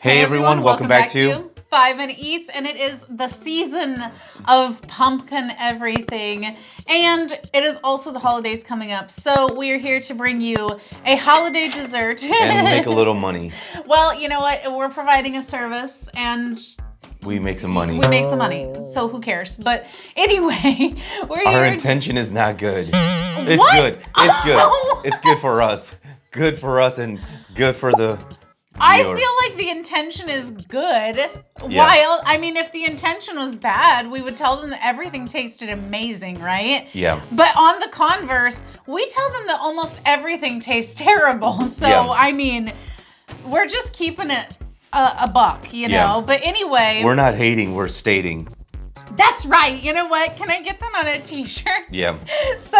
Hey everyone, welcome back to 5 and Eats, and it is the season of pumpkin everything, and it is also the holidays coming up, so we are here to bring you a holiday dessert. and make a little money. Well, you know what? We're providing a service, and We make some money. we make some money, so who cares? But anyway, we're Our here. intention is not good. It's What? good. It's good. Oh. It's good for us. Good for us and good for the I viewer. feel like the intention is good. Yeah. While, I mean, if the intention was bad, we would tell them that everything tasted amazing, right? Yeah. But on the converse, we tell them that almost everything tastes terrible. So, Yeah. I mean, we're just keeping it a buck, you know? Yeah. But anyway. We're not hating, we're stating. That's right. You know what? Can I get that on a t-shirt? Yeah. So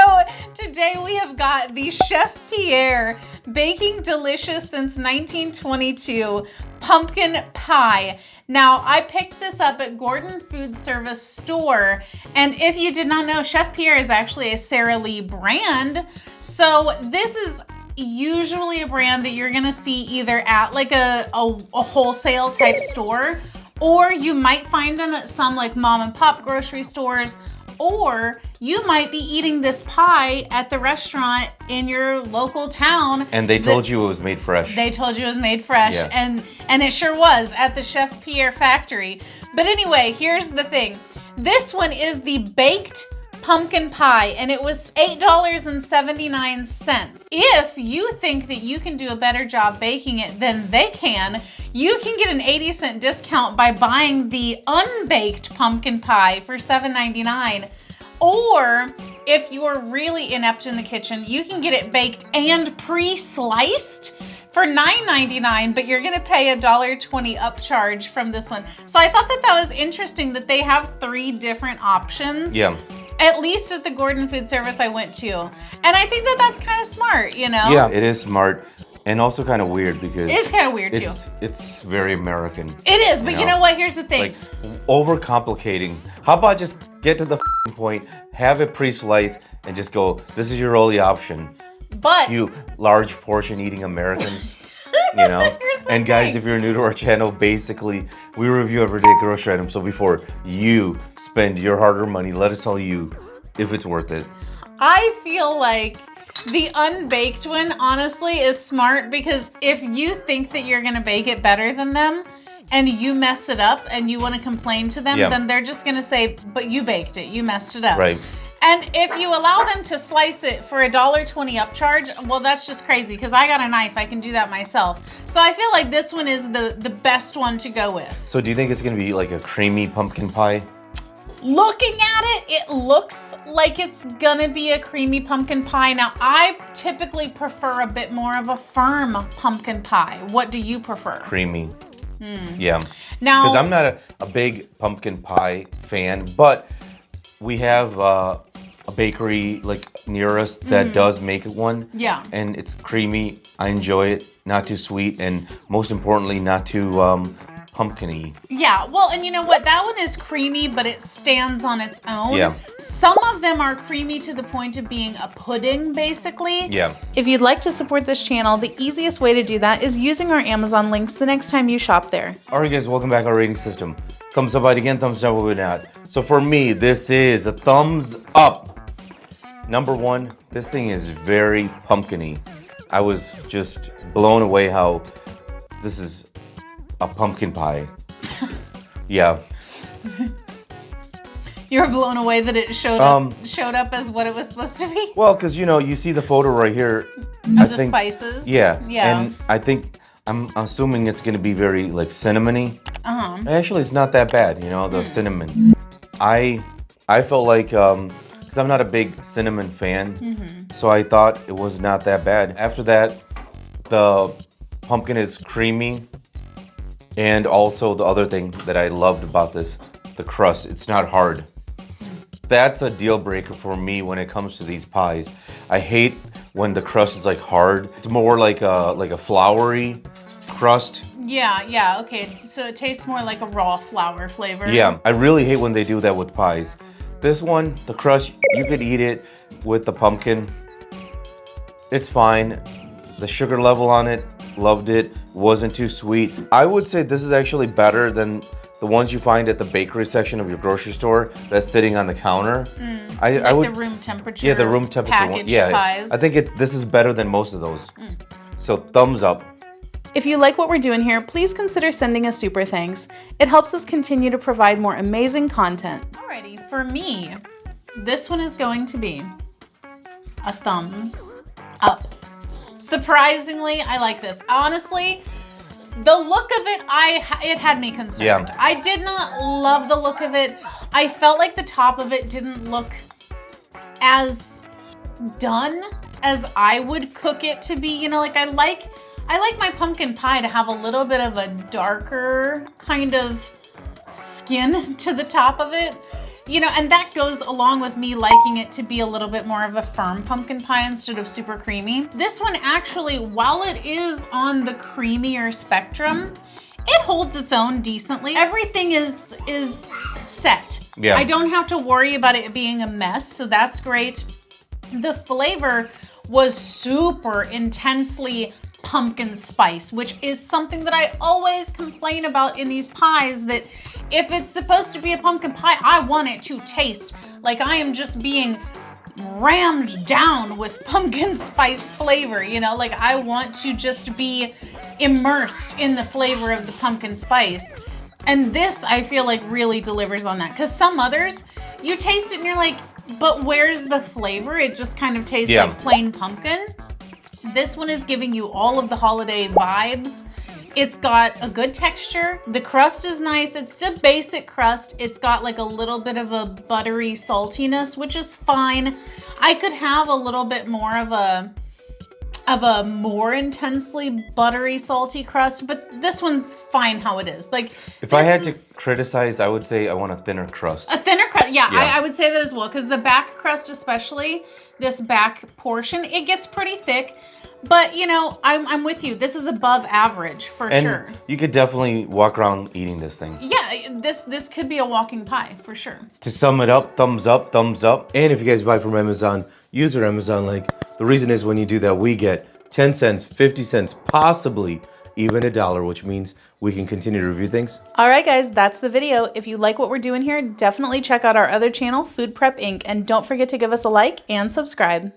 today we have got the Chef Pierre Baking Delicious since 1922 pumpkin pie. Now, I picked this up at Gordon Foodservice store, and if you did not know, Chef Pierre is actually a Sara Lee brand. So this is usually a brand that you're gonna see either at like a wholesale type store, or you might find them at some like mom and pop grocery stores, or you might be eating this pie at the restaurant in your local town. And they told you it was made fresh. They told you it was made fresh, Yeah. and it sure was at the Chef Pierre factory. But anyway, here's the thing. This one is the baked pumpkin pie, and it was $8.79. If you think that you can do a better job baking it than they can, you can get an 80-cent discount by buying the unbaked pumpkin pie for $7.99. Or if you're really inept in the kitchen, you can get it baked and pre-sliced for $9.99, but you're gonna pay a $1.20 upcharge from this one. So I thought that was interesting that they have 3 different options. Yeah. At least at the Gordon Foodservice I went to. And I think that that's kind of smart, you know? Yeah, it is smart and also kind of weird because It's kind of weird too. it's very American. It is, but you know what? Here's the thing. Like overcomplicating. How about just get to the point, have it pre-sliced, and just go, this is your only option. But You large portion eating Americans. You know, Here's the and guys, thing. if you're new to our channel, basically we review everyday grocery items. So before you spend your hard-earned money, let us tell you if it's worth it. I feel like the unbaked one, honestly, is smart, because if you think that you're gonna bake it better than them and you mess it up and you want to complain to them, Yeah. then they're just gonna say, but you baked it, you messed it up. Right. And if you allow them to slice it for a $1.20 upcharge, well, that's just crazy, because I got a knife, I can do that myself. So I feel like this one is the best one to go with. So do you think it's gonna be like a creamy pumpkin pie? Looking at it, it looks like it's gonna be a creamy pumpkin pie. Now, I typically prefer a bit more of a firm pumpkin pie. What do you prefer? Creamy. Yeah. Now, Because I'm not a big pumpkin pie fan, but we have a bakery like near us that does make one. Yeah. And it's creamy. I enjoy it. Not too sweet, and most importantly, not too pumpkin-y. yeah, well, and you know what? That one is creamy, but it stands on its own. Yeah. Some of them are creamy to the point of being a pudding, basically. Yeah. If you'd like to support this channel, the easiest way to do that is using our Amazon links the next time you shop there. All right, guys, welcome back to our rating system. Thumbs up, again, thumbs down, we're not. So for me, this is a thumbs up. Number 1, this thing is very pumpkin-y. I was just blown away how this is a pumpkin pie. Yeah. You were blown away that it showed up as what it was supposed to be? Well, because, you know, you see the photo right here. Of the spices? Yeah. Yeah. And I'm assuming it's going to be very, like, cinnamony. Uh-huh. Actually, it's not that bad, you know, the cinnamon. I felt like, because I'm not a big cinnamon fan, so I thought it was not that bad. After that, the pumpkin is creamy, and also the other thing that I loved about this, the crust, it's not hard. That's a deal breaker for me when it comes to these pies. I hate when the crust is like hard. It's more like a floury crust. Yeah, okay. So it tastes more like a raw flour flavor. Yeah, I really hate when they do that with pies. This one, the crust, you could eat it with the pumpkin. It's fine. The sugar level on it, loved it. Wasn't too sweet. I would say this is actually better than the ones you find at the bakery section of your grocery store that's sitting on the counter. I would, the room temperature. yeah, the room temperature one. packaged Yeah, pies. I think this is better than most of those. So thumbs up. If you like what we're doing here, please consider sending a super thanks. It helps us continue to provide more amazing content. Alrighty, for me, this one is going to be a thumbs up. Surprisingly, I like this. Honestly, the look of it, it had me concerned. Yeah. I did not love the look of it. I felt like the top of it didn't look as done as I would cook it to be. You know, like I like my pumpkin pie to have a little bit of a darker kind of skin to the top of it. You know, and that goes along with me liking it to be a little bit more of a firm pumpkin pie instead of super creamy. This one actually, while it is on the creamier spectrum, it holds its own decently. Everything is set. Yeah. I don't have to worry about it being a mess, so that's great. The flavor was super intensely pumpkin spice, which is something that I always complain about in these pies, that if it's supposed to be a pumpkin pie, I want it to taste like I am just being rammed down with pumpkin spice flavor, you know, like I want to just be immersed in the flavor of the pumpkin spice. And this, I feel like, really delivers on that, because some others, you taste it and you're like, but where's the flavor? It just kind of tastes like plain pumpkin. This one is giving you all of the holiday vibes. It's got a good texture. The crust is nice. It's a basic crust. It's got like a little bit of a buttery saltiness, which is fine. I could have a little bit more of a more intensely buttery, salty crust, but this one's fine how it is. Like, if I had to criticize, I would say I want a thinner crust. A thinner crust, yeah. I would say that as well, because the back crust, especially this back portion, it gets pretty thick. But you know, I'm with you. This is above average for sure. You could definitely walk around eating this thing. Yeah, this could be a walking pie for sure. To sum it up, thumbs up, thumbs up. And if you guys buy from Amazon, use our Amazon link. The reason is when you do that, we get 10 cents, 50 cents, possibly even $1, which means we can continue to review things. All right, guys, that's the video. If you like what we're doing here, definitely check out our other channel, Food Prep Inc. And don't forget to give us a like and subscribe.